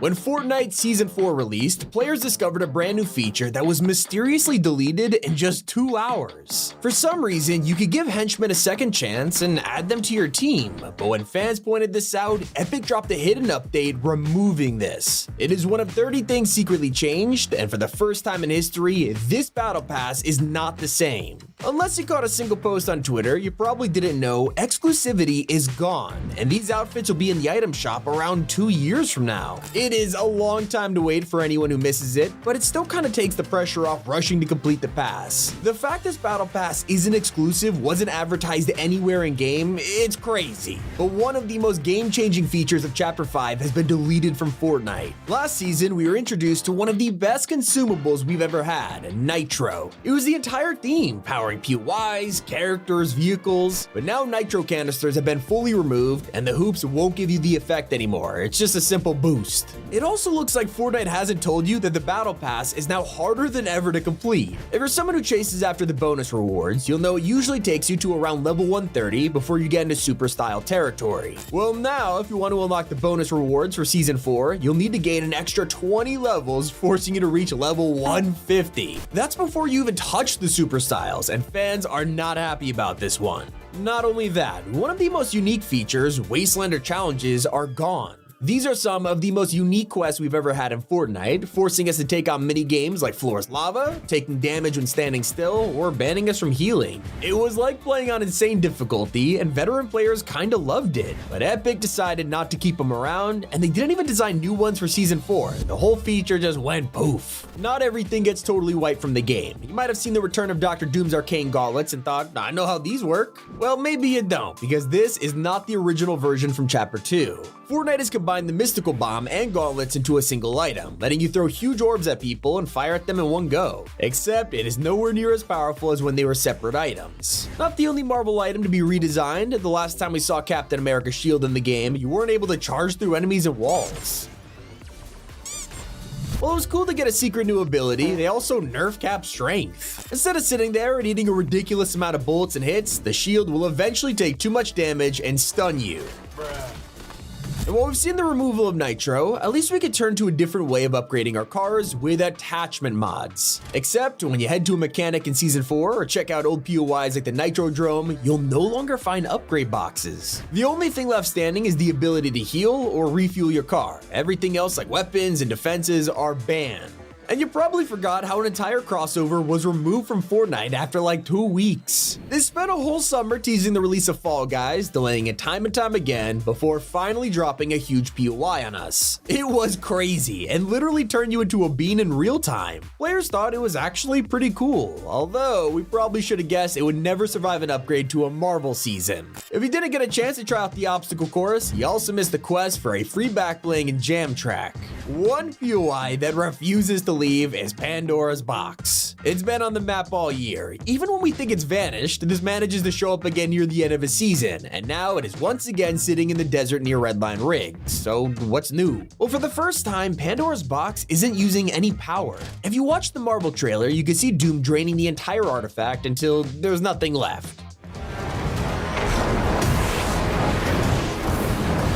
When Fortnite Season 4 released, players discovered a brand new feature that was mysteriously deleted in just 2 hours. For some reason, you could give henchmen a second chance and add them to your team, but when fans pointed this out, Epic dropped a hidden update removing this. It is one of 30 things secretly changed, and for the first time in history, this battle pass is not the same. Unless you caught a single post on Twitter, you probably didn't know exclusivity is gone, and these outfits will be in the item shop around 2 years from now. It is a long time to wait for anyone who misses it, but it still kind of takes the pressure off rushing to complete the pass. The fact this battle pass isn't exclusive, wasn't advertised anywhere in game, it's crazy. But one of the most game-changing features of Chapter 5 has been deleted from Fortnite. Last season, we were introduced to one of the best consumables we've ever had, Nitro. It was the entire theme, powering POIs, characters, vehicles, but now Nitro canisters have been fully removed and the hoops won't give you the effect anymore. It's just a simple boost. It also looks like Fortnite hasn't told you that the battle pass is now harder than ever to complete. If you're someone who chases after the bonus rewards, you'll know it usually takes you to around level 130 before you get into super style territory. Well, now if you want to unlock the bonus rewards for Season 4, you'll need to gain an extra 20 levels, forcing you to reach level 150. That's before you even touch the super styles, and fans are not happy about this one. Not only that, one of the most unique features, Wastelander challenges, are gone. These are some of the most unique quests we've ever had in Fortnite, forcing us to take on mini games like Floor is Lava, taking damage when standing still, or banning us from healing. It was like playing on insane difficulty, and veteran players kinda loved it, but Epic decided not to keep them around, and they didn't even design new ones for Season 4. The whole feature just went poof. Not everything gets totally wiped from the game. You might have seen the return of Dr. Doom's arcane gauntlets and thought, I know how these work. Well, maybe you don't, because this is not the original version from Chapter 2. Fortnite has combined the mystical bomb and gauntlets into a single item, letting you throw huge orbs at people and fire at them in one go. Except it is nowhere near as powerful as when they were separate items. Not the only Marvel item to be redesigned. The last time we saw Captain America's shield in the game, you weren't able to charge through enemies and walls. While it was cool to get a secret new ability, they also nerfed Cap's strength. Instead of sitting there and eating a ridiculous amount of bullets and hits, the shield will eventually take too much damage and stun you. And while we've seen the removal of Nitro, at least we could turn to a different way of upgrading our cars with attachment mods. Except when you head to a mechanic in Season 4 or check out old POIs like the Nitrodrome, you'll no longer find upgrade boxes. The only thing left standing is the ability to heal or refuel your car. Everything else like weapons and defenses are banned. And you probably forgot how an entire crossover was removed from Fortnite after like 2 weeks. They spent a whole summer teasing the release of Fall Guys, delaying it time and time again, before finally dropping a huge POI on us. It was crazy, and literally turned you into a bean in real time. Players thought it was actually pretty cool, although we probably should have guessed it would never survive an upgrade to a Marvel season. If you didn't get a chance to try out the obstacle course, you also missed the quest for a free backbling and jam track. One POI that refuses to leave is Pandora's Box. It's been on the map all year. Even when we think it's vanished, this manages to show up again near the end of a season, and now it is once again sitting in the desert near Redline Rigs. So what's new? Well, for the first time, Pandora's Box isn't using any power. If you watch the Marvel trailer, you can see Doom draining the entire artifact until there's nothing left.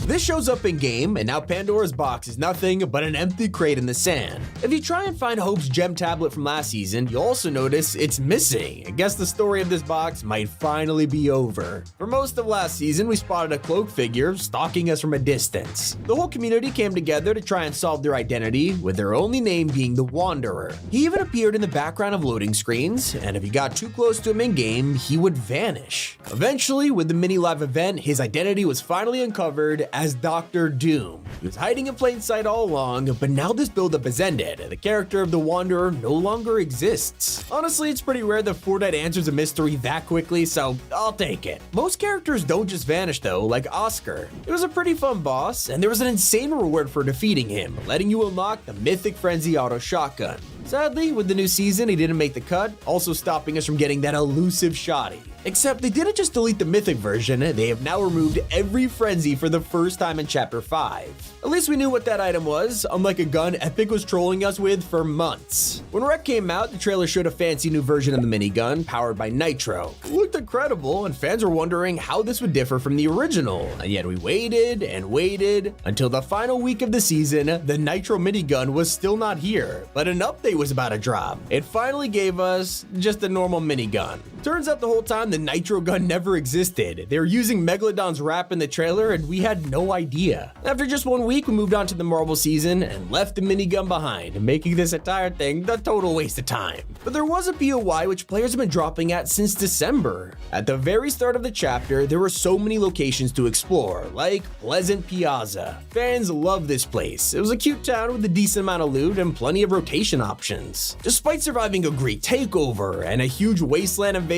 This shows up in game, and now Pandora's Box is nothing but an empty crate in the sand. If you try and find Hope's gem tablet from last season, you'll also notice it's missing. I guess the story of this box might finally be over. For most of last season, we spotted a cloaked figure stalking us from a distance. The whole community came together to try and solve their identity, with their only name being the Wanderer. He even appeared in the background of loading screens, and if you got too close to him in game, he would vanish. Eventually, with the mini live event, his identity was finally uncovered as Dr. Doom. He was hiding in plain sight all along, but now this buildup has ended, and the character of the Wanderer no longer exists. Honestly, it's pretty rare that Fortnite answers a mystery that quickly, so I'll take it. Most characters don't just vanish though, like Oscar. It was a pretty fun boss, and there was an insane reward for defeating him, letting you unlock the Mythic Frenzy auto shotgun. Sadly, with the new season, he didn't make the cut, also stopping us from getting that elusive shotty. Except they didn't just delete the mythic version, they have now removed every frenzy for the first time in Chapter 5. At least we knew what that item was, unlike a gun Epic was trolling us with for months. When Rec came out, the trailer showed a fancy new version of the minigun powered by Nitro. It looked incredible, and fans were wondering how this would differ from the original. And yet we waited and waited until the final week of the season, the Nitro minigun was still not here, but an update was about to drop. It finally gave us just a normal minigun. Turns out the whole time the Nitro gun never existed. They were using Megalodon's rap in the trailer and we had no idea. After just 1 week, we moved on to the Marvel season and left the minigun behind, making this entire thing the total waste of time. But there was a POI which players have been dropping at since December. At the very start of the chapter, there were so many locations to explore, like Pleasant Piazza. Fans love this place. It was a cute town with a decent amount of loot and plenty of rotation options. Despite surviving a great takeover and a huge wasteland invasion,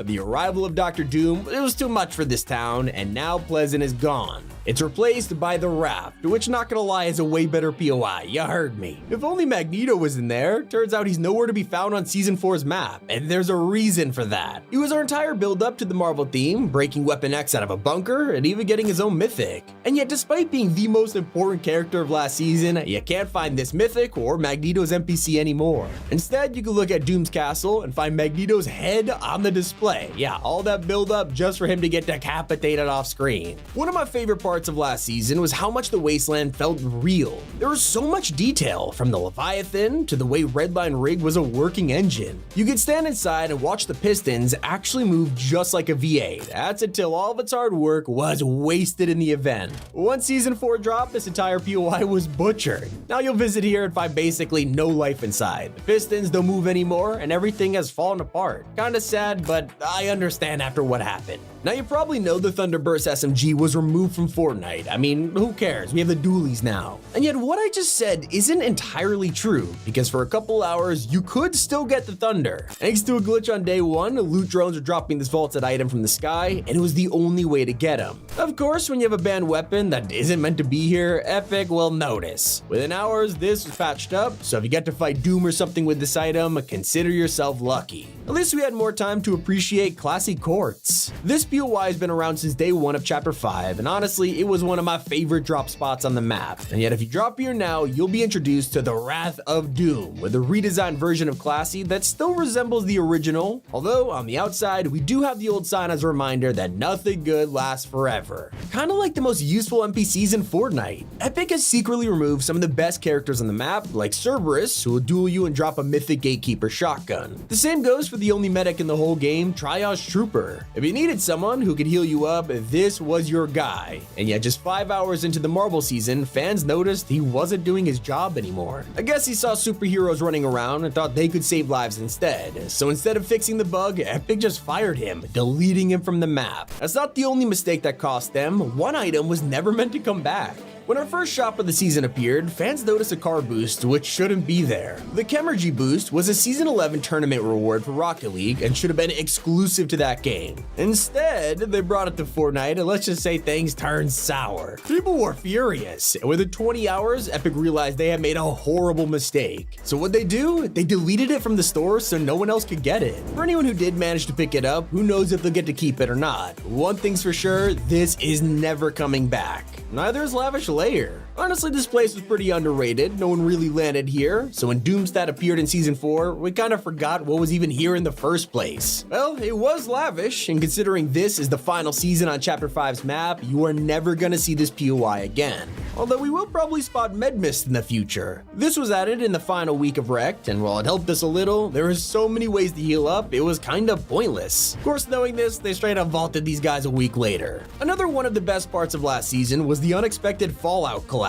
the arrival of Dr. Doom, it was too much for this town, and now Pleasant is gone. It's replaced by the Raft, which, not gonna lie, is a way better POI, you heard me. If only Magneto was in there. Turns out he's nowhere to be found on Season 4's map, and there's a reason for that. He was our entire build-up to the Marvel theme, breaking Weapon X out of a bunker, and even getting his own mythic. And yet, despite being the most important character of last season, you can't find this mythic or Magneto's NPC anymore. Instead, you can look at Doom's castle and find Magneto's head on the display. Yeah, all that build-up just for him to get decapitated off screen. One of my favorite parts of last season was how much the wasteland felt real. There was so much detail, from the Leviathan to the way Redline Rig was a working engine. You could stand inside and watch the pistons actually move just like a V8. That's until all of its hard work was wasted in the event. Once Season 4 dropped, this entire POI was butchered. Now you'll visit here and find basically no life inside. The pistons don't move anymore and everything has fallen apart. Kinda sad, but I understand after what happened. Now you probably know the Thunderburst SMG was removed from Fortnite. I mean, who cares? We have the dualies now. And yet what I just said isn't entirely true, because for a couple hours, you could still get the Thunder. Thanks to a glitch on day 1, loot drones were dropping this vaulted item from the sky, and it was the only way to get them. Of course, when you have a banned weapon that isn't meant to be here, Epic will notice. Within hours, this was patched up, so if you get to fight Doom or something with this item, consider yourself lucky. At least we had more time to appreciate classy courts. This POI has been around since day 1 of Chapter 5, and honestly, it was one of my favorite drop spots on the map. And yet if you drop here now, you'll be introduced to the Wrath of Doom, with a redesigned version of Classy that still resembles the original, although on the outside, we do have the old sign as a reminder that nothing good lasts forever. Kinda like the most useful NPCs in Fortnite. Epic has secretly removed some of the best characters on the map, like Cerberus, who will duel you and drop a mythic Gatekeeper shotgun. The same goes for the only medic in the whole game, Triage Trooper. If you needed someone who could heal you up, this was your guy. And yet just 5 hours into the Marvel season, fans noticed he wasn't doing his job anymore. I guess he saw superheroes running around and thought they could save lives instead. So instead of fixing the bug, Epic just fired him, deleting him from the map. That's not the only mistake that cost them. One item was never meant to come back. When our first shop of the season appeared, fans noticed a car boost which shouldn't be there. The Chemergy boost was a Season 11 tournament reward for Rocket League and should have been exclusive to that game. Instead, they brought it to Fortnite, and let's just say things turned sour. People were furious, and within 20 hours, Epic realized they had made a horrible mistake. So what'd they do? They deleted it from the store so no one else could get it. For anyone who did manage to pick it up, who knows if they'll get to keep it or not. One thing's for sure, this is never coming back. Neither is Lavish Lair. Honestly, this place was pretty underrated. No one really landed here, so when Doomstat appeared in Season 4, we kind of forgot what was even here in the first place. Well, it was lavish, and considering this is the final season on Chapter 5's map, you are never gonna see this POI again. Although we will probably spot Medmist in the future. This was added in the final week of Wrecked, and while it helped us a little, there were so many ways to heal up, it was kind of pointless. Of course, knowing this, they straight up vaulted these guys a week later. Another one of the best parts of last season was the unexpected Fallout collab.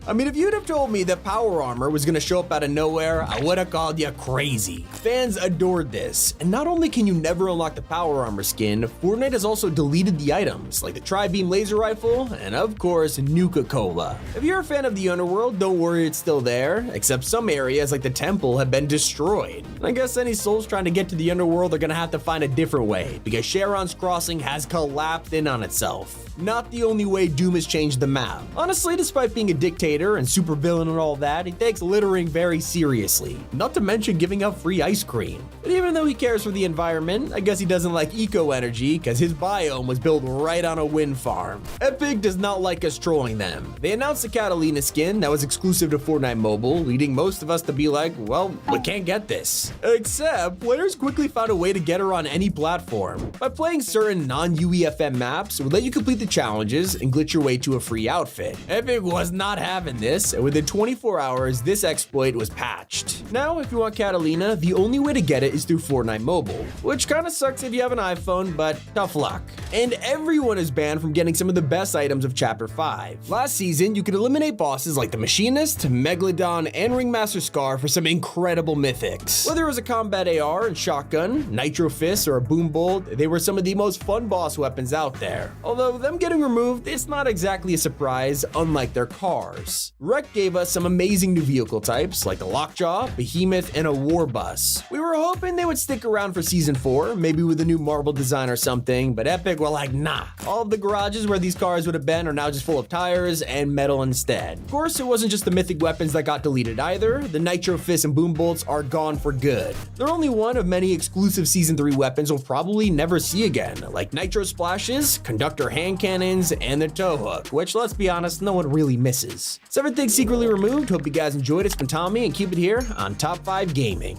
I mean, if you'd have told me that power armor was gonna show up out of nowhere, I would have called you crazy. Fans adored this, and not only can you never unlock the power armor skin, Fortnite has also deleted the items, like the Tri-Beam laser rifle, and of course, Nuka-Cola. If you're a fan of the Underworld, don't worry, it's still there, except some areas like the temple have been destroyed. I guess any souls trying to get to the Underworld are gonna have to find a different way, because Charon's Crossing has collapsed in on itself. not the only way Doom has changed the map. Honestly, despite being a dictator and supervillain and all that, he takes littering very seriously, not to mention giving out free ice cream. But even though he cares for the environment, I guess he doesn't like eco-energy because his biome was built right on a wind farm. Epic does not like us trolling them. They announced the Catalina skin that was exclusive to Fortnite Mobile, leading most of us to be like, well, we can't get this. Except, players quickly found a way to get her on any platform. By playing certain non-UEFM maps, it would let you complete the challenges and glitch your way to a free outfit. Epic was not having this, and within 24 hours, this exploit was patched. Now, if you want Catalina, the only way to get it is through Fortnite Mobile, which kinda sucks if you have an iPhone, but tough luck. And everyone is banned from getting some of the best items of Chapter 5. Last season, you could eliminate bosses like the Machinist, Megalodon, and Ringmaster Scar for some incredible mythics. Whether it was a combat AR and shotgun, Nitro Fist, or a Boom Bolt, they were some of the most fun boss weapons out there. Although them getting removed, it's not exactly a surprise, unlike their cars. Rec gave us some amazing new vehicle types like the Lockjaw, Behemoth, and a War Bus. We were hoping they would stick around for Season 4, maybe with a new marble design or something, but Epic were like, nah. All of the garages where these cars would have been are now just full of tires and metal instead. Of course, it wasn't just the mythic weapons that got deleted either. The Nitro Fist and Boom Bolts are gone for good. They're only one of many exclusive Season 3 weapons we'll probably never see again, like Nitro Splashes, Conductor Hand Cannons, and the Tow Hook, which, let's be honest, no one really misses. So everything's secretly removed. Hope you guys enjoyed it. It's been Tommy, and keep it here on Top 5 Gaming.